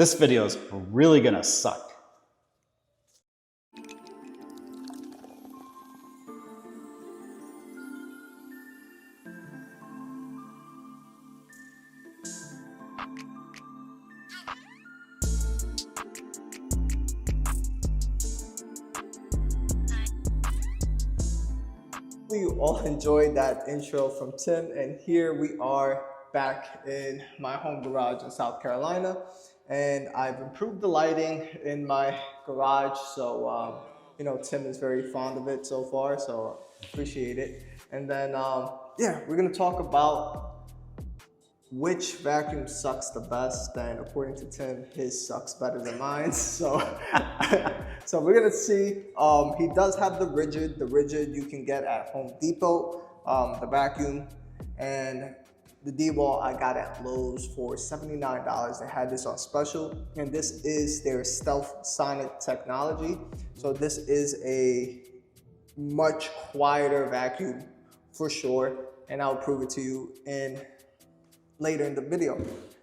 This video is really gonna suck. You all enjoyed that intro from Tim, and here we are back in my home garage in South Carolina, and I've improved the lighting in my garage, so you know, Tim is very fond of it so far, so appreciate it. And then yeah, we're gonna talk about which vacuum sucks the best, and according to Tim, his sucks better than mine. So so we're gonna see. He does have the Ridgid. The Ridgid you can get at Home Depot, the vacuum, and the Dewalt I got at Lowe's for $79. They had this on special, and this is their Stealth Sonic technology. So this is a much quieter vacuum for sure, and I'll prove it to you later in the video.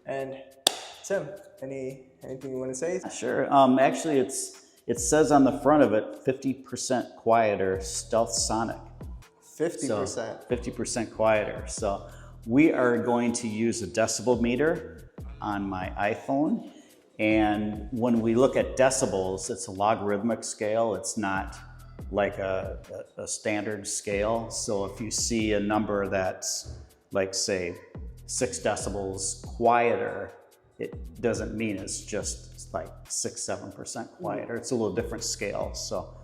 And Tim, anything you want to say? Sure. Actually, it says on the front of it, 50% quieter Stealth Sonic. 50%. So 50% quieter. So we are going to use a decibel meter on my iPhone. And when we look at decibels, it's a logarithmic scale. It's not like a standard scale. So if you see a number that's like, say, 6 decibels quieter, it doesn't mean it's just like 6-7% quieter. It's a little different scale. So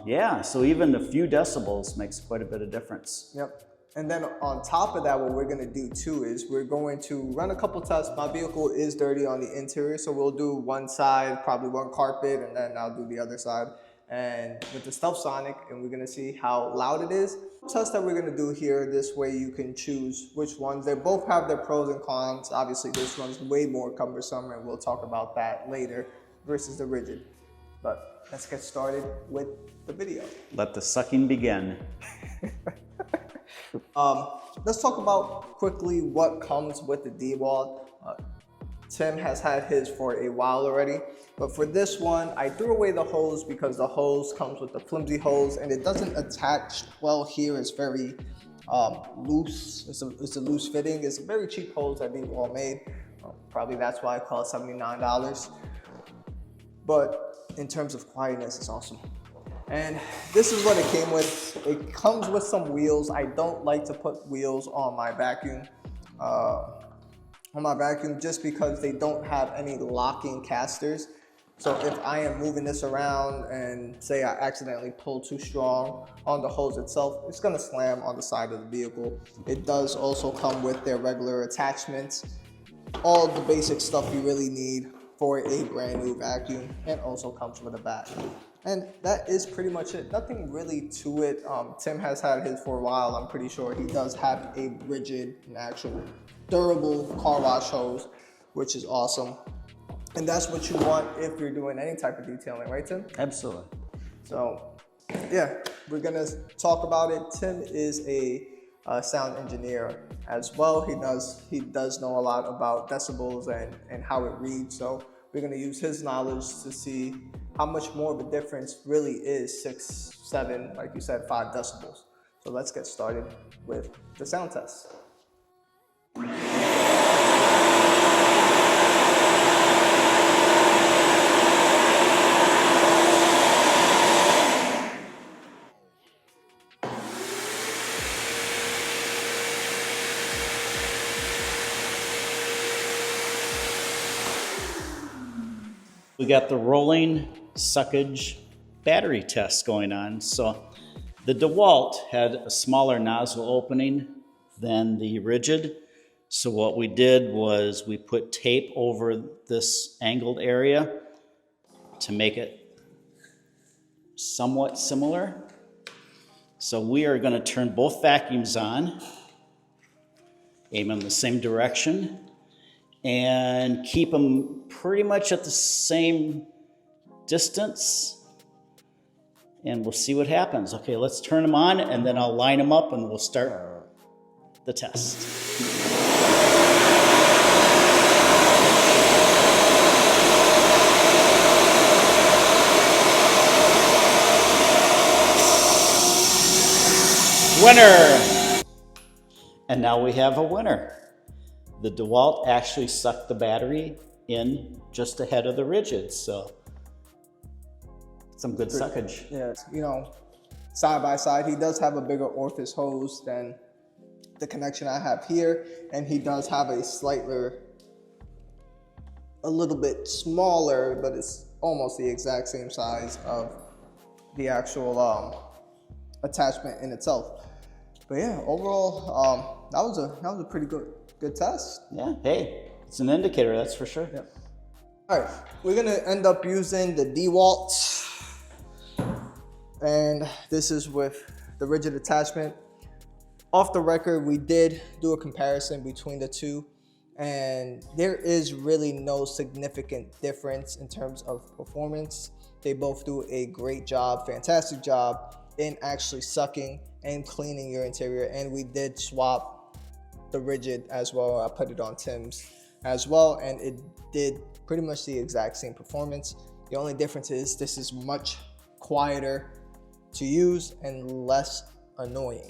yeah, so even a few decibels makes quite a bit of difference. Yep. And then on top of that, what we're gonna do too is we're going to run a couple tests. My vehicle is dirty on the interior, so we'll do one side, probably one carpet, and then I'll do the other side. And with the Stealth Sonic, and we're gonna see how loud it is. Test that we're gonna do here, this way you can choose which ones. They both have their pros and cons. Obviously this one's way more cumbersome, and we'll talk about that later, versus the Ridgid. But let's get started with the video. Let the sucking begin. Let's talk about quickly what comes with the Dewalt. Tim has had his for a while already, but for this one, I threw away the hose because the hose comes with the flimsy hose and it doesn't attach well here. It's very loose. It's a loose fitting. It's a very cheap hose that Dewalt made. Probably that's why I call it $79. But in terms of quietness, it's awesome. And this is what it came with. It comes with some wheels. I don't like to put wheels on my vacuum. Just because they don't have any locking casters. So if I am moving this around and say I accidentally pull too strong on the hose itself, it's gonna slam on the side of the vehicle. It does also come with their regular attachments, all the basic stuff you really need for a brand new vacuum, and also comes with a bat. And that is pretty much it. Nothing really to it. Tim has had his for a while. I'm pretty sure he does have a Ridgid, an actual durable car wash hose, which is awesome. And that's what you want if you're doing any type of detailing, right, Tim? Absolutely. So yeah, we're gonna talk about it. Tim is a sound engineer as well. He does know a lot about decibels and how it reads. So we're gonna use his knowledge to see how much more of a difference really is 6, 7, like you said, 5 decibels. So let's get started with the sound test. We got the rolling suckage battery test going on. So the Dewalt had a smaller nozzle opening than the Ridgid. So what we did was we put tape over this angled area to make it somewhat similar. So we are going to turn both vacuums on, aim them the same direction, and keep them pretty much at the same distance, and we'll see what happens. Okay, let's turn them on, and then I'll line them up and we'll start the test. Winner! And now we have a winner. The Dewalt actually sucked the battery in just ahead of the Ridgid, so some good suckage. Yeah, you know, side by side, he does have a bigger orifice hose than the connection I have here, and he does have a little bit smaller, but it's almost the exact same size of the actual attachment in itself. But yeah, overall, that was a pretty good test. Yeah, hey, it's an indicator, that's for sure. Yeah. All right, we're gonna end up using the Dewalt, and this is with the Ridgid attachment. Off the record, we did do a comparison between the two, and there is really no significant difference in terms of performance. They both do a great job, fantastic job in actually sucking and cleaning your interior. And we did swap the Ridgid as well. I put it on Tim's as well, and it did pretty much the exact same performance. The only difference is this is much quieter to use and less annoying.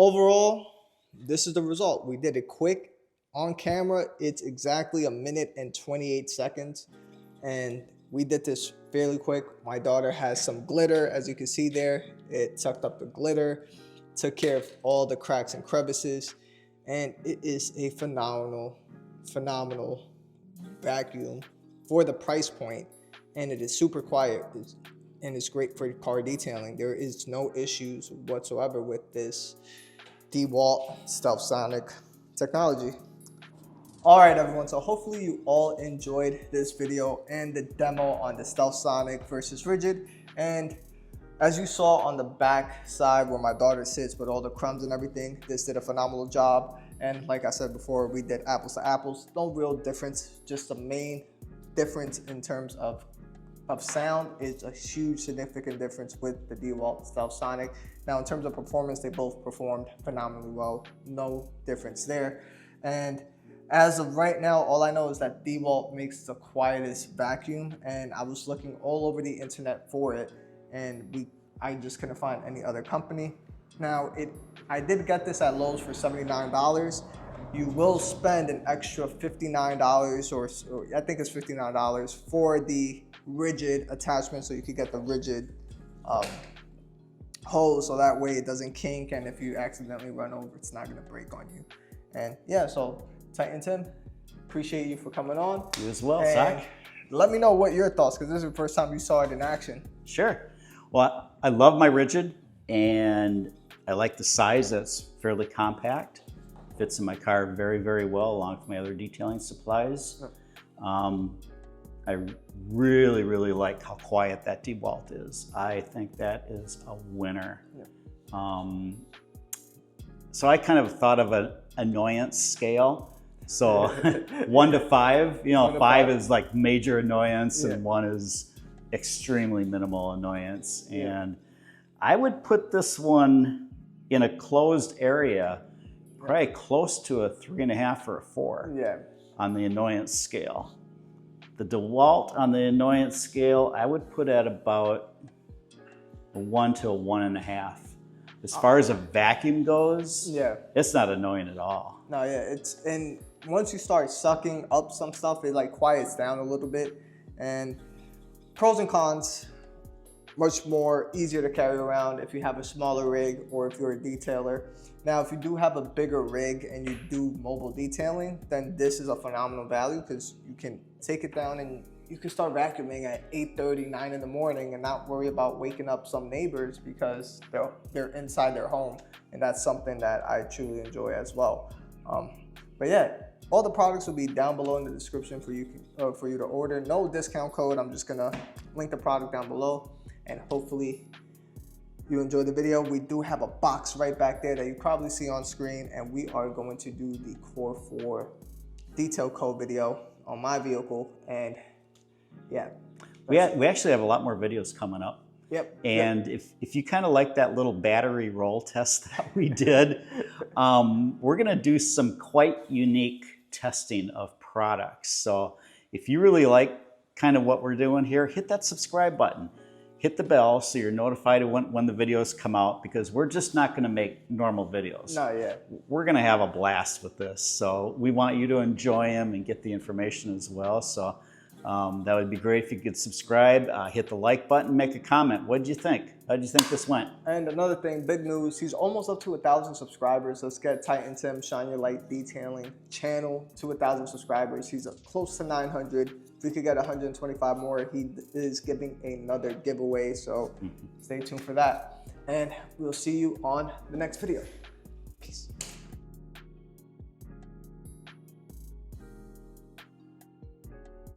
Overall, this is the result. We did it quick. On camera, it's exactly 1 minute and 28 seconds. And we did this fairly quick. My daughter has some glitter, as you can see there. It sucked up the glitter, took care of all the cracks and crevices. And it is a phenomenal vacuum for the price point. And it is super quiet. And it's great for car detailing. There is no issues whatsoever with this Dewalt Stealth Sonic technology. All right, everyone, so hopefully you all enjoyed this video and the demo on the Stealth Sonic versus Ridgid. And as you saw on the back side where my daughter sits with all the crumbs and everything, this did a phenomenal job. And like I said before, we did apples to apples. No real difference, just the main difference in terms of sound is a huge significant difference with the Dewalt Stealth Sonic. Now in terms of performance, they both performed phenomenally well, no difference there. And as of right now, all I know is that Dewalt makes the quietest vacuum, and I was looking all over the internet for it, and I just couldn't find any other company. Now I did get this at Lowe's for $79. You will spend an extra $59 or I think it's $59 for the Ridgid attachment, so you could get the Ridgid hose, so that way it doesn't kink, and if you accidentally run over, it's not gonna break on you. And yeah, so Titan Tim, appreciate you for coming on. You as well, Zach. Let me know what your thoughts, because this is the first time you saw it in action. Sure. Well, I love my Ridgid, and I like the size. That's fairly compact. Fits in my car very, very well, along with my other detailing supplies. I really, really like how quiet that Dewalt is. I think that is a winner. Yeah. So I kind of thought of an annoyance scale. So 1 to 5, you know, 5 is like major annoyance, and 1 is extremely minimal annoyance. And I would put this one in a closed area, probably close to a 3.5 or a 4 on the annoyance scale. The Dewalt on the annoyance scale, I would put at about a 1 to a 1.5. As far as a vacuum goes, it's not annoying at all. No, and once you start sucking up some stuff, it like quiets down a little bit. And pros and cons, much more easier to carry around if you have a smaller rig or if you're a detailer. Now, if you do have a bigger rig and you do mobile detailing, then this is a phenomenal value because you can take it down and you can start vacuuming at 8:30, 9 in the morning and not worry about waking up some neighbors because they're inside their home. And that's something that I truly enjoy as well. But yeah, all the products will be down below in the description for you to order. No discount code. I'm just gonna link the product down below, and hopefully you enjoyed the video. We do have a box right back there that you probably see on screen, and we are going to do the Core 4 detail code video on my vehicle. And yeah, we actually have a lot more videos coming up. Yep. And if you kind of like that little battery roll test that we did, we're gonna do some quite unique testing of products. So if you really like kind of what we're doing here, hit that subscribe button, hit the bell so you're notified when the videos come out, because we're just not gonna make normal videos. Not yet. We're gonna have a blast with this. So we want you to enjoy them and get the information as well. So that would be great if you could subscribe, hit the like button, make a comment. What did you think? How did you think this went? And another thing, big news, he's almost up to 1,000 subscribers. Let's get Titan Tim Shine Your Light Detailing channel to 1,000 subscribers. He's close to 900. If we could get 125 more, he is giving another giveaway. So stay tuned for that. And we'll see you on the next video. Peace.